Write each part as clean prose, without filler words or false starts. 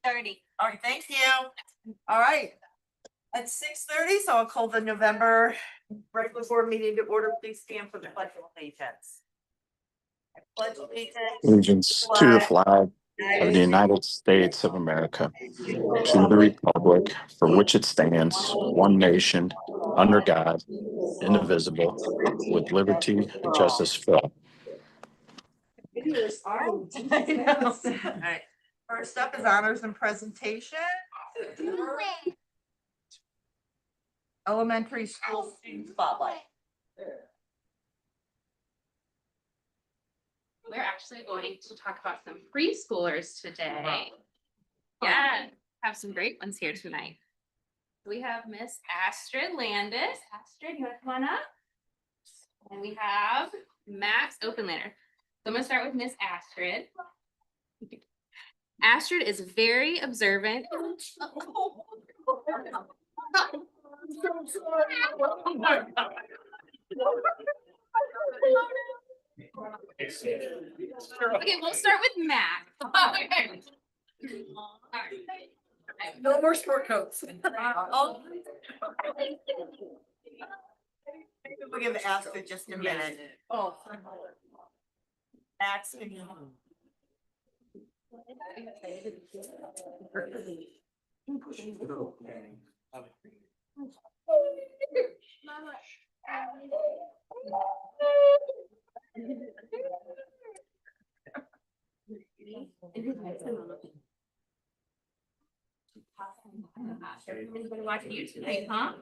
6:30. All right, thank you. All right. At 6:30, so I'll call the November regular board meeting to order. Please stand for the pledge of allegiance. I pledge Allegiance to the flag of the United States of America, to the republic for which it stands, one nation, under God, indivisible, with liberty and justice for all. All right. First up is honors and presentation. Elementary school student spotlight. We're actually going to talk about some preschoolers today. Yeah, have some great ones here tonight. We have Miss Astrid Landis. Astrid, you want to come on up? And we have Max Openlander. So I'm going to start with Miss Astrid. Astrid is very observant. Okay, we'll start with Max. No more sport coats. We'll give Astrid just a minute. Oh. Max, can you? Everybody watching you tonight, huh?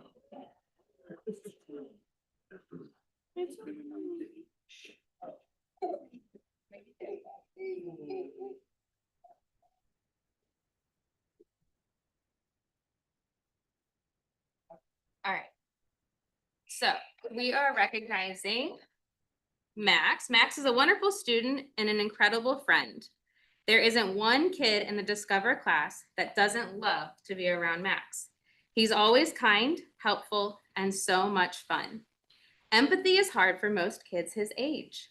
All right. So we are recognizing Max. Max is a wonderful student and an incredible friend. There isn't one kid in the Discover class that doesn't love to be around Max. He's always kind, helpful, and so much fun. Empathy is hard for most kids his age,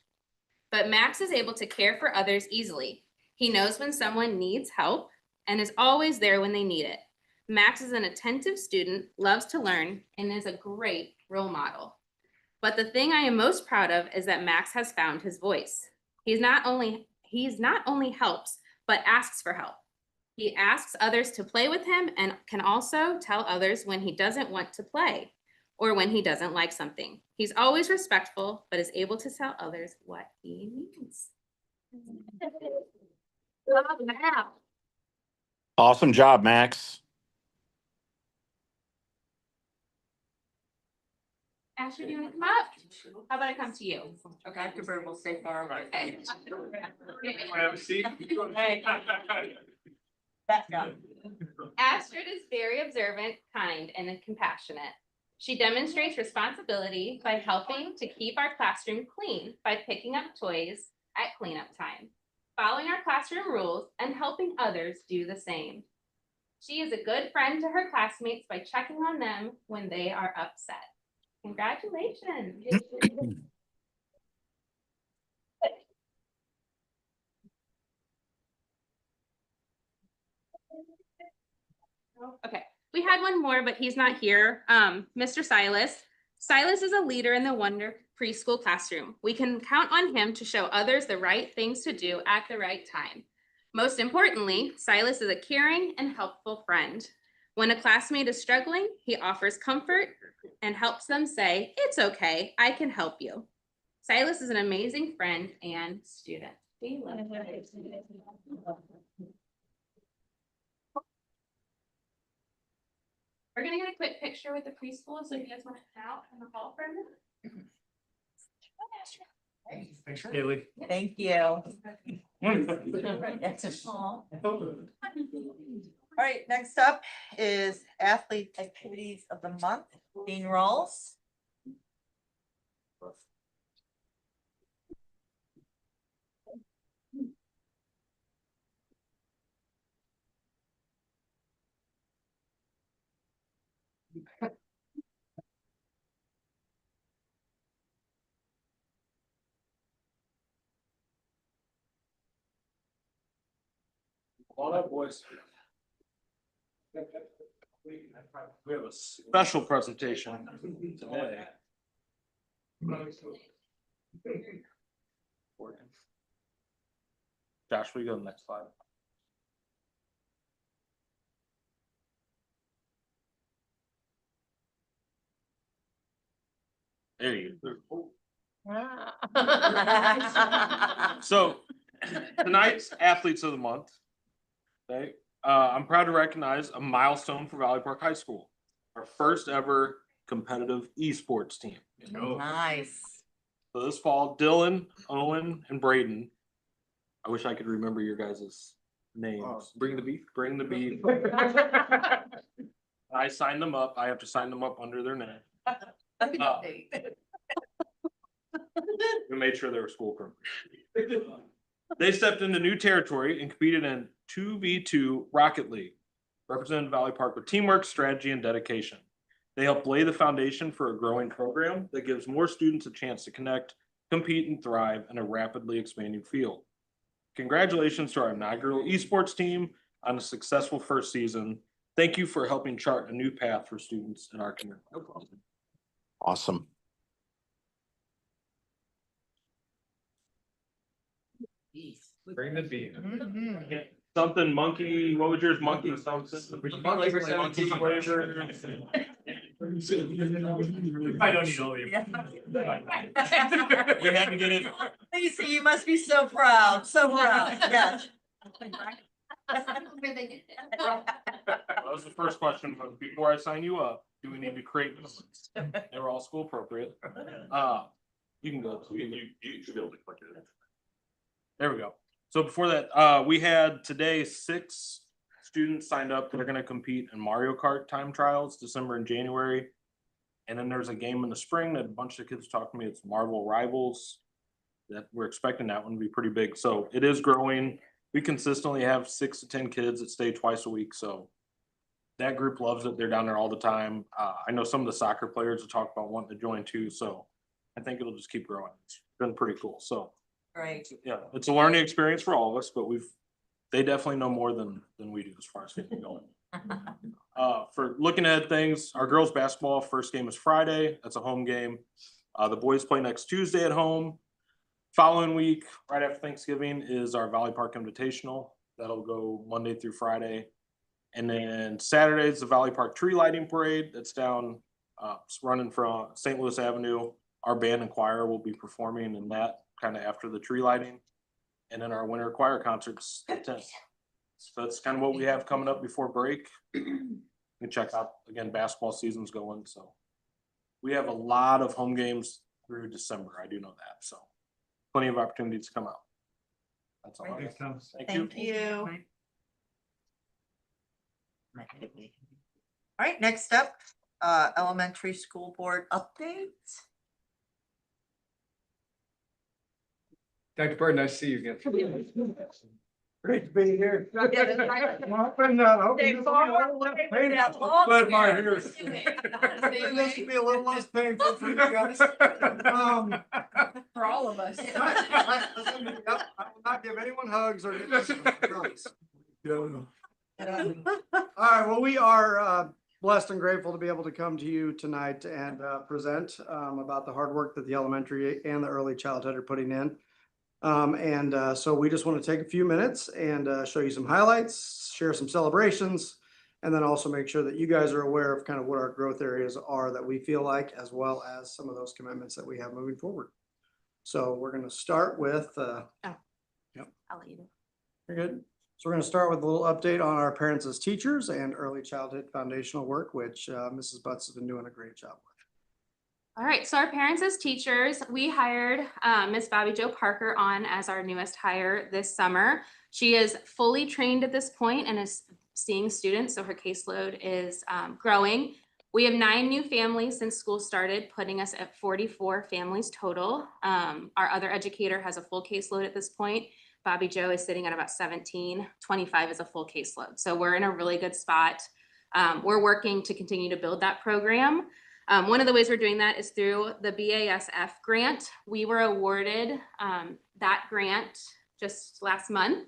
but Max is able to care for others easily. He knows when someone needs help and is always there when they need it. Max is an attentive student, loves to learn, and is a great role model. But the thing I am most proud of is that Max has found his voice. He's not only helps, but asks for help. He asks others to play with him and can also tell others when he doesn't want to play or when he doesn't like something. He's always respectful, but is able to tell others what he needs. Awesome job, Max. Ashley, do you want to come up? How about I come to you? Okay, Dr. Bird will stay far away. Okay. Have a seat. Back up. Astrid is very observant, kind, and compassionate. She demonstrates responsibility by helping to keep our classroom clean by picking up toys at cleanup time, following our classroom rules, and helping others do the same. She is a good friend to her classmates by checking on them when they are upset. Congratulations. Okay, we had one more, but he's not here. Mr. Silas. Silas is a leader in the Wonder preschool classroom. We can count on him to show others the right things to do at the right time. Most importantly, Silas is a caring and helpful friend. When a classmate is struggling, he offers comfort and helps them say, "It's okay, I can help you." Silas is an amazing friend and student. We love him. We're gonna get a quick picture with the preschool, so if you guys want to come out in the hall for a minute. Thanks, Haley. Thank you. All right, next up is athlete activities of the month, Dean Rawls. All up, boys. We have a special presentation today. Josh, we go to the next slide. There you go. So tonight's Athletes of the Month. Okay, I'm proud to recognize a milestone for Valley Park High School, our first ever competitive esports team. Nice. So this fall, Dylan, Owen, and Braden. I wish I could remember your guys' names. Bring the beef. Bring the beef. I signed them up. I have to sign them up under their name. We made sure they were school appropriate. They stepped into new territory and competed in 2v2 Rocket League, representing Valley Park with teamwork, strategy, and dedication. They helped lay the foundation for a growing program that gives more students a chance to connect, compete, and thrive in a rapidly expanding field. Congratulations to our inaugural esports team on a successful first season. Thank you for helping chart a new path for students in our community. Awesome. Bring the beef. Something monkey, what was yours? Monkey something? Monkey flavor. I don't need all of you. We had to get it. Lisa, you must be so proud, so proud, yes. That was the first question, but before I sign you up, do we need to create this? They were all school appropriate. You can go. You should be able to click it. There we go. So before that, we had today 6 students signed up that are going to compete in Mario Kart time trials, December and January. And then there's a game in the spring that a bunch of kids talked to me. It's Marvel Rivals. That we're expecting that one to be pretty big. So it is growing. We consistently have 6 to 10 kids that stay twice a week. So that group loves it. They're down there all the time. I know some of the soccer players have talked about wanting to join too. So I think it'll just keep growing. It's been pretty cool. So Right. yeah, it's a learning experience for all of us, but they definitely know more than we do as far as getting going. For looking at things, our girls basketball first game is Friday. That's a home game. The boys play next Tuesday at home. Following week, right after Thanksgiving, is our Valley Park Invitational. That'll go Monday through Friday. And then Saturday is the Valley Park Tree Lighting Parade. That's down running from St. Louis Avenue. Our band and choir will be performing in that kind of after the tree lighting. And then our winter choir concerts. So that's kind of what we have coming up before break. You can check out, again, basketball season's going. So we have a lot of home games through December. I do know that. So plenty of opportunities to come out. That's all. Thank you. Thank you. All right, next up, elementary school board updates. Dr. Bird, nice to see you again. Great to be here. Stay forward. Glad my hair. This will be a little less painful for you guys. For all of us. I will not give anyone hugs or. All right, well, we are blessed and grateful to be able to come to you tonight and present about the hard work that the elementary and the early childhood are putting in. So we just want to take a few minutes and show you some highlights, share some celebrations, and then also make sure that you guys are aware of kind of what our growth areas are that we feel like, as well as some of those commitments that we have moving forward. So we're going to start with. I'll let you know. Very good. So we're going to start with a little update on our parents as teachers and early childhood foundational work, which Mrs. Butts has been doing a great job with. All right, so our parents as teachers, we hired Miss Bobby Jo Parker on as our newest hire this summer. She is fully trained at this point and is seeing students, so her caseload is growing. We have 9 new families since school started, putting us at 44 families total. Our other educator has a full caseload at this point. Bobby Jo is sitting at about 17, 25 is a full caseload. So we're in a really good spot. We're working to continue to build that program. One of the ways we're doing that is through the BASF grant. We were awarded that grant just last month.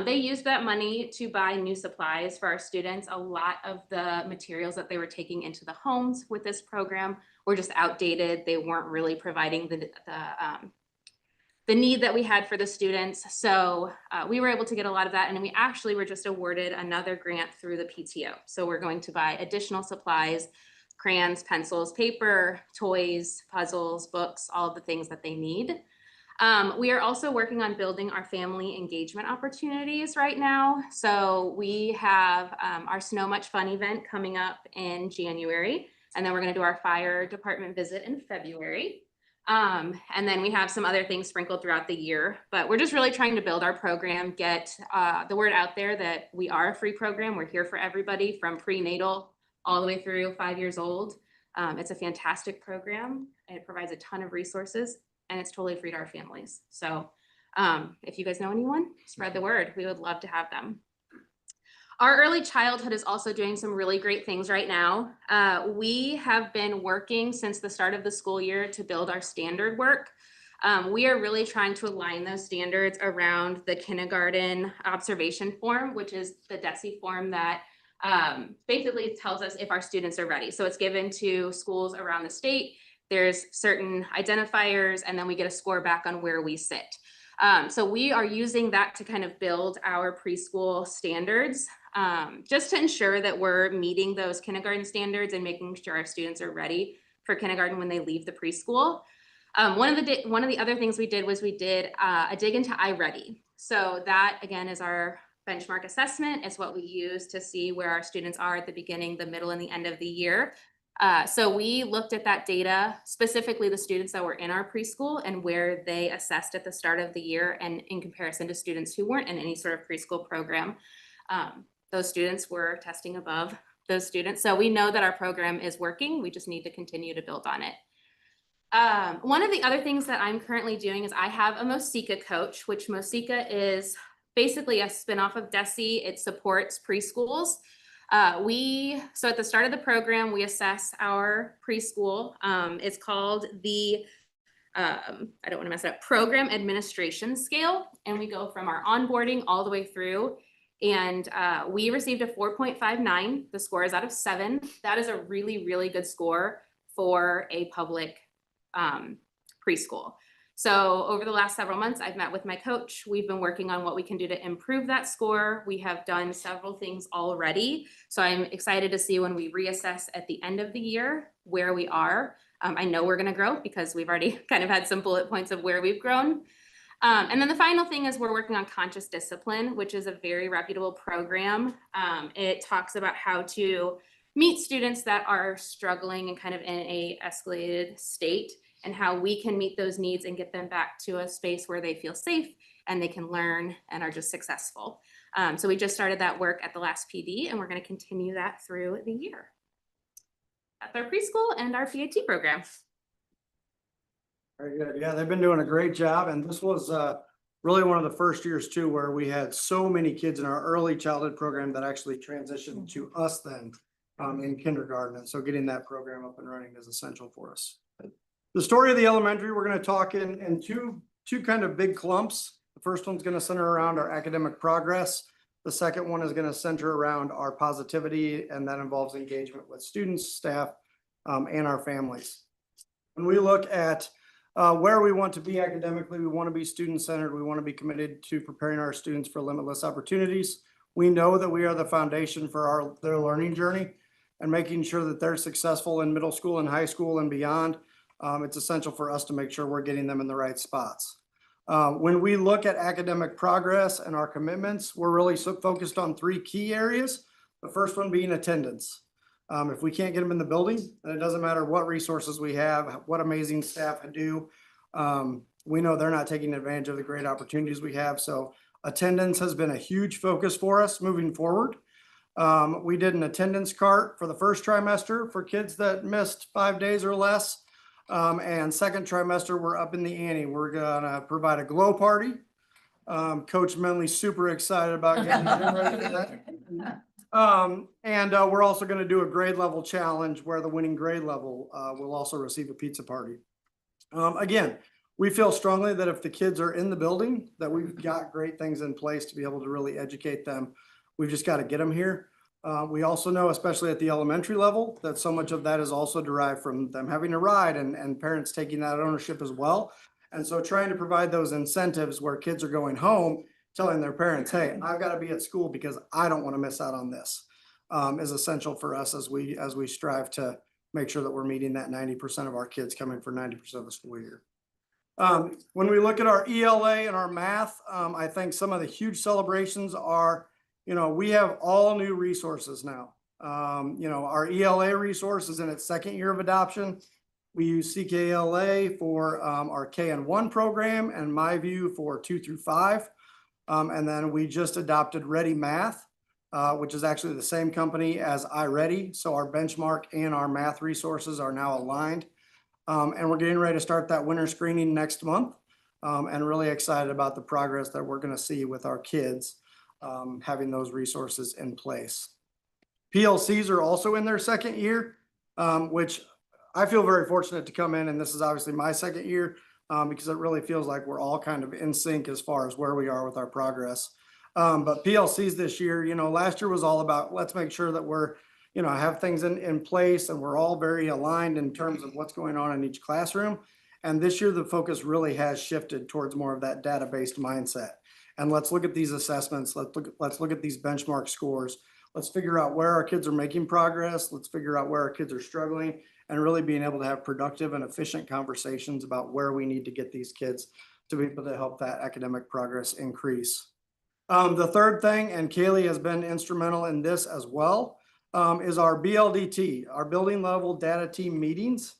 They used that money to buy new supplies for our students. A lot of the materials that they were taking into the homes with this program were just outdated. They weren't really providing the need that we had for the students. So we were able to get a lot of that. And we actually were just awarded another grant through the PTO. So we're going to buy additional supplies, crayons, pencils, paper, toys, puzzles, books, all of the things that they need. We are also working on building our family engagement opportunities right now. So we have our Snow Much Fun event coming up in January, and then we're going to do our fire department visit in February. And then we have some other things sprinkled throughout the year, but we're just really trying to build our program, get the word out there that we are a free program. We're here for everybody from prenatal all the way through 5 years old. It's a fantastic program. It provides a ton of resources, and it's totally free to our families. So if you guys know anyone, spread the word. We would love to have them. Our early childhood is also doing some really great things right now. We have been working since the start of the school year to build our standard work. We are really trying to align those standards around the kindergarten observation form, which is the DESE form that basically tells us if our students are ready. So it's given to schools around the state. There's certain identifiers, and then we get a score back on where we sit. So we are using that to kind of build our preschool standards, just to ensure that we're meeting those kindergarten standards and making sure our students are ready for kindergarten when they leave the preschool. One of the other things we did was we did a dig into iReady. So that again is our benchmark assessment. It's what we use to see where our students are at the beginning, the middle, and the end of the year. So we looked at that data, specifically the students that were in our preschool and where they assessed at the start of the year, and in comparison to students who weren't in any sort of preschool program. Those students were testing above those students. So we know that our program is working. We just need to continue to build on it. One of the other things that I'm currently doing is I have a MOSICA coach, which MOSICA is basically a spinoff of DESE. It supports preschools. So at the start of the program, we assess our preschool. It's called the, I don't want to mess it up, Program Administration Scale. And we go from our onboarding all the way through. And we received a 4.59. The score is out of 7. That is a really, really good score for a public preschool. So over the last several months, I've met with my coach. We've been working on what we can do to improve that score. We have done several things already. So I'm excited to see when we reassess at the end of the year where we are. I know we're going to grow because we've already kind of had some bullet points of where we've grown. And then the final thing is we're working on Conscious Discipline, which is a very reputable program. It talks about how to meet students that are struggling and kind of in a escalated state, and how we can meet those needs and get them back to a space where they feel safe and they can learn and are just successful. So we just started that work at the last PD, and we're going to continue that through the year. That's our preschool and our PAT program. Very good. Yeah, they've been doing a great job. And this was really one of the first years too, where we had so many kids in our early childhood program that actually transitioned to us then in kindergarten. And so getting that program up and running is essential for us. The story of the elementary, we're going to talk in two kind of big clumps. The first one's going to center around our academic progress. The second one is going to center around our positivity, and that involves engagement with students, staff, and our families. When we look at where we want to be academically, we want to be student-centered. We want to be committed to preparing our students for limitless opportunities. We know that we are the foundation for their learning journey, and making sure that they're successful in middle school and high school and beyond. It's essential for us to make sure we're getting them in the right spots. When we look at academic progress and our commitments, we're really focused on 3 key areas. The first one being attendance. If we can't get them in the building, then it doesn't matter what resources we have, what amazing staff do. We know they're not taking advantage of the great opportunities we have. So attendance has been a huge focus for us moving forward. We did an attendance cart for the first trimester for kids that missed 5 days or less. And second trimester, we're up in the ante. We're gonna provide a glow party. Coach Menley's super excited about getting ready for that. And we're also going to do a grade level challenge where the winning grade level will also receive a pizza party. Again, We feel strongly that if the kids are in the building, that we've got great things in place to be able to really educate them. We've just got to get them here. We also know, especially at the elementary level, that so much of that is also derived from them having a ride and parents taking that ownership as well. And so trying to provide those incentives where kids are going home, telling their parents, hey, I've got to be at school because I don't want to miss out on this, is essential for us as we strive to make sure that we're meeting that 90% of our kids coming for 90% of the school year. When we look at our ELA and our math, I think some of the huge celebrations are, we have all new resources now. Our ELA resource is in its second year of adoption. We use CKLA for our KN1 program and MyView for 2 through 5. And then we just adopted Ready Math, which is actually the same company as iReady. So our benchmark and our math resources are now aligned. And we're getting ready to start that winter screening next month, and really excited about the progress that we're going to see with our kids having those resources in place. PLCs are also in their second year, which I feel very fortunate to come in, and this is obviously my second year, because it really feels like we're all kind of in sync as far as where we are with our progress. But PLCs this year, last year was all about, let's make sure that we're have things in place and we're all very aligned in terms of what's going on in each classroom. And this year, the focus really has shifted towards more of that data-based mindset. And let's look at these assessments. Let's look at these benchmark scores. Let's figure out where our kids are making progress. Let's figure out where our kids are struggling, and really being able to have productive and efficient conversations about where we need to get these kids to be able to help that academic progress increase. The third thing, and Kaylee has been instrumental in this as well, is our BLDT, our building level data team meetings.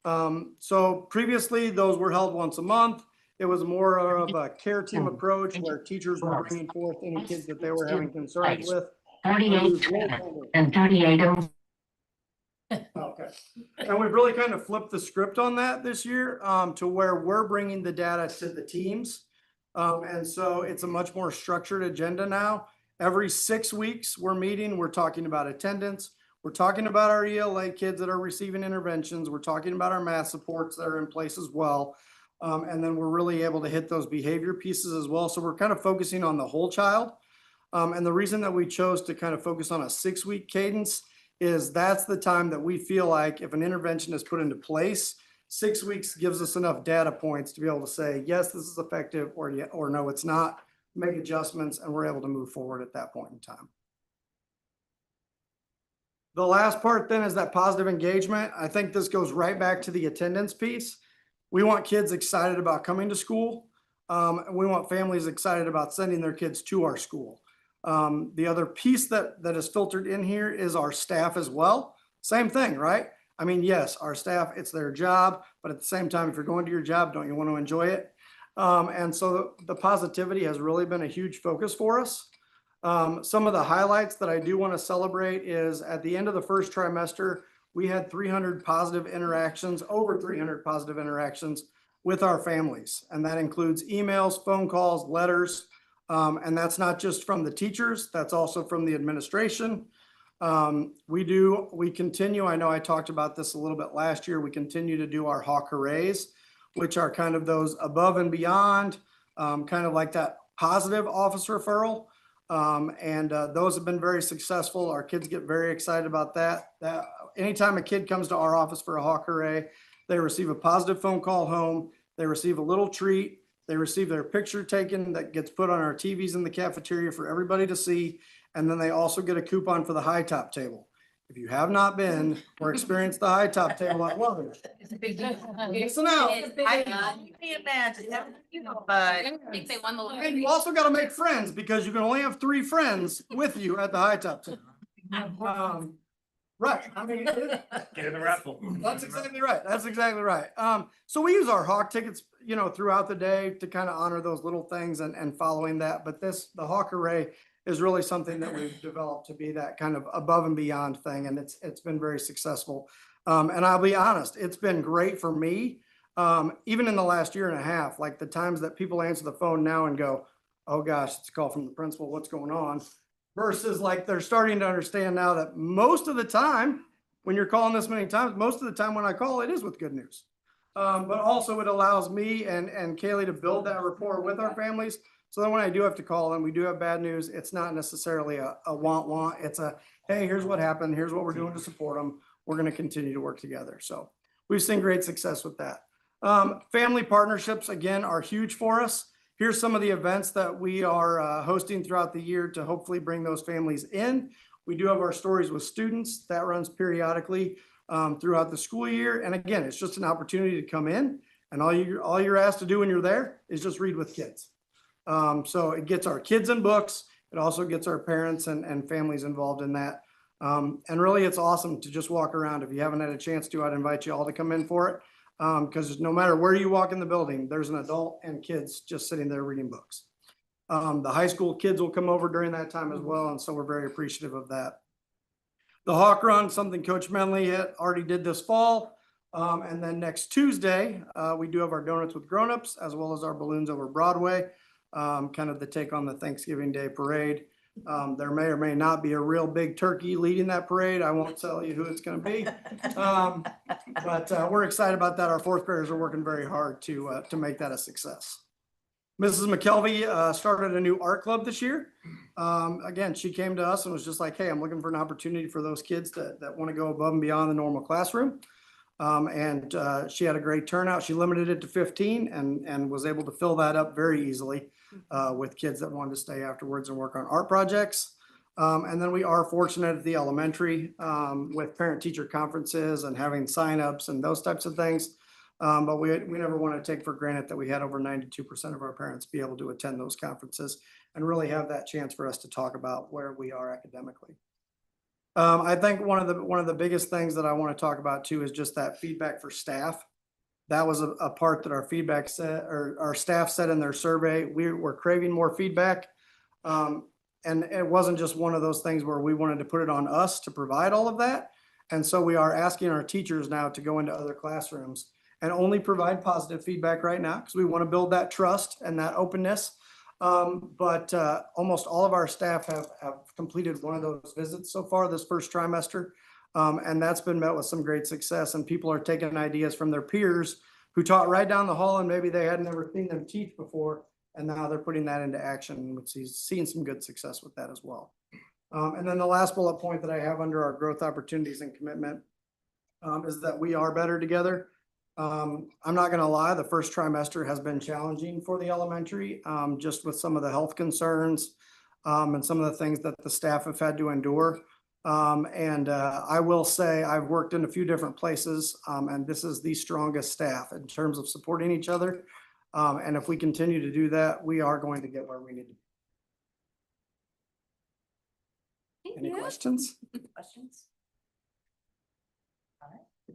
So previously those were held once a month. It was more of a care team approach where teachers were bringing forth any kids that they were having concerns with. 38 and 38. Okay. And we've really kind of flipped the script on that this year, to where we're bringing the data to the teams. And so it's a much more structured agenda now. Every 6 weeks we're meeting, we're talking about attendance. We're talking about our ELA kids that are receiving interventions. We're talking about our math supports that are in place as well. And then we're really able to hit those behavior pieces as well. So we're kind of focusing on the whole child. And the reason that we chose to kind of focus on a 6-week cadence is that's the time that we feel like if an intervention is put into place, 6 weeks gives us enough data points to be able to say, yes, this is effective, or no, it's not, make adjustments, and we're able to move forward at that point in time. The last part then is that positive engagement. I think this goes right back to the attendance piece. We want kids excited about coming to school. And we want families excited about sending their kids to our school. The other piece that is filtered in here is our staff as well. Same thing, right? I mean, yes, our staff, it's their job, but at the same time, if you're going to your job, don't you want to enjoy it? And so the positivity has really been a huge focus for us. Some of the highlights that I do want to celebrate is at the end of the first trimester, we had 300 positive interactions, over 300 positive interactions with our families. And that includes emails, phone calls, letters. And that's not just from the teachers, that's also from the administration. We continue, I know I talked about this a little bit last year, we continue to do our Hawk Hoorays, which are kind of those above and beyond, kind of like that positive office referral. And those have been very successful. Our kids get very excited about that. Anytime a kid comes to our office for a Hawk Hooray, they receive a positive phone call home, they receive a little treat, they receive their picture taken that gets put on our TVs in the cafeteria for everybody to see. And then they also get a coupon for the high top table. If you have not been or experienced the high top table, I love it. It's a big deal. Listen out. I can imagine, but I think they won the And lottery. you also got to make friends because you can only have 3 friends with you at the high top table. Right. I mean, Get in the raffle. that's exactly right. That's exactly right. So we use our Hawk tickets, throughout the day to kind of honor those little things and following that. But the Hawk Hooray is really something that we've developed to be that kind of above and beyond thing. And it's been very successful. And I'll be honest, it's been great for me. Even in the last year and a half, like the times that people answer the phone now and go, oh gosh, it's a call from the principal, what's going on? Versus like they're starting to understand now that most of the time when you're calling this many times, most of the time when I call, it is with good news. But also it allows me and Kaylee to build that rapport with our families. So then when I do have to call and we do have bad news, it's not necessarily a want, it's a, hey, here's what happened, here's what we're doing to support them. We're gonna continue to work together. So we've seen great success with that. Family partnerships, again, are huge for us. Here's some of the events that we are hosting throughout the year to hopefully bring those families in. We do have our Stories with Students that runs periodically throughout the school year. And again, it's just an opportunity to come in, and all you're asked to do when you're there is just read with kids. So it gets our kids in books. It also gets our parents and families involved in that. And really, it's awesome to just walk around. If you haven't had a chance to, I'd invite you all to come in for it. Because no matter where you walk in the building, there's an adult and kids just sitting there reading books. The high school kids will come over during that time as well, and so we're very appreciative of that. The Hawk Run, something Coach Menley already did this fall. And then next Tuesday, we do have our Donuts with Grownups as well as our Balloons Over Broadway, kind of the take on the Thanksgiving Day parade. There may or may not be a real big turkey leading that parade. I won't tell you who it's going to be. But we're excited about that. Our fourth graders are working very hard to make that a success. Mrs. McKelvey started a new art club this year. Again, she came to us and was just like, hey, I'm looking for an opportunity for those kids that want to go above and beyond the normal classroom. And she had a great turnout. She limited it to 15 and was able to fill that up very easily with kids that wanted to stay afterwards and work on art projects. And then we are fortunate at the elementary with parent-teacher conferences and having signups and those types of things. But we never want to take for granted that we had over 92% of our parents be able to attend those conferences and really have that chance for us to talk about where we are academically. I think one of the biggest things that I want to talk about too is just that feedback for staff. That was a part that our feedback said, or our staff said in their survey, we're craving more feedback. And it wasn't just one of those things where we wanted to put it on us to provide all of that. And so we are asking our teachers now to go into other classrooms and only provide positive feedback right now, because we want to build that trust and that openness. But almost all of our staff have completed one of those visits so far this first trimester. And that's been met with some great success, and people are taking ideas from their peers who taught right down the hall and maybe they had never seen them teach before. And now they're putting that into action, and we've seen some good success with that as well. And then the last bullet point that I have under our growth opportunities and commitment is that we are better together. I'm not going to lie, the first trimester has been challenging for the elementary, just with some of the health concerns and some of the things that the staff have had to endure. I will say I've worked in a few different places, and this is the strongest staff in terms of supporting each other. And if we continue to do that, we are going to get where we need to be. Any questions? Questions?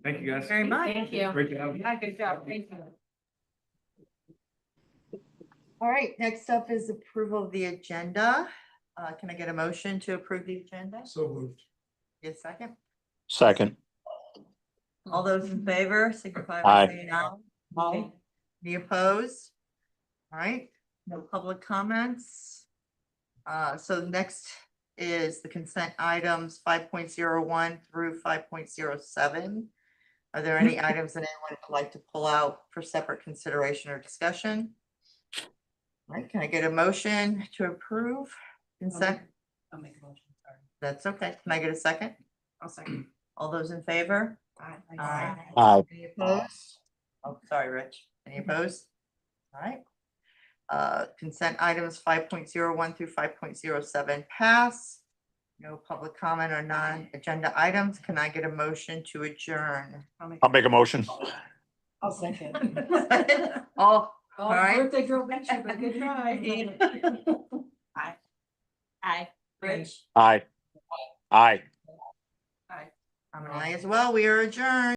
Thank you, guys. Very much. Thank you. Great to have you. Yeah, good job. Thank you. All right, next up is approval of the agenda. Can I get a motion to approve the agenda? So moved. Get a second? Second. All those in favor, signify Aye. by saying aye. Aye. Any opposed? All right, no public comments. So next is the consent items 5.01 through 5.07. Are there any items that anyone would like to pull out for separate consideration or discussion? All right, can I get a motion to approve consent? I'll make a motion, sorry. That's okay. Can I get a second? I'll second. All those in favor? Aye. Aye. Any opposed? Oh, sorry, Rich. Any opposed? All right. Consent items 5.01 through 5.07 pass. No public comment or non-agenda items. Can I get a motion to adjourn? I'll make a motion. I'll second. Oh, Oh, all right. birthday girl, bet you, but good try. Aye. Rich. Aye. Aye. I'm an aye as well. We are adjourned.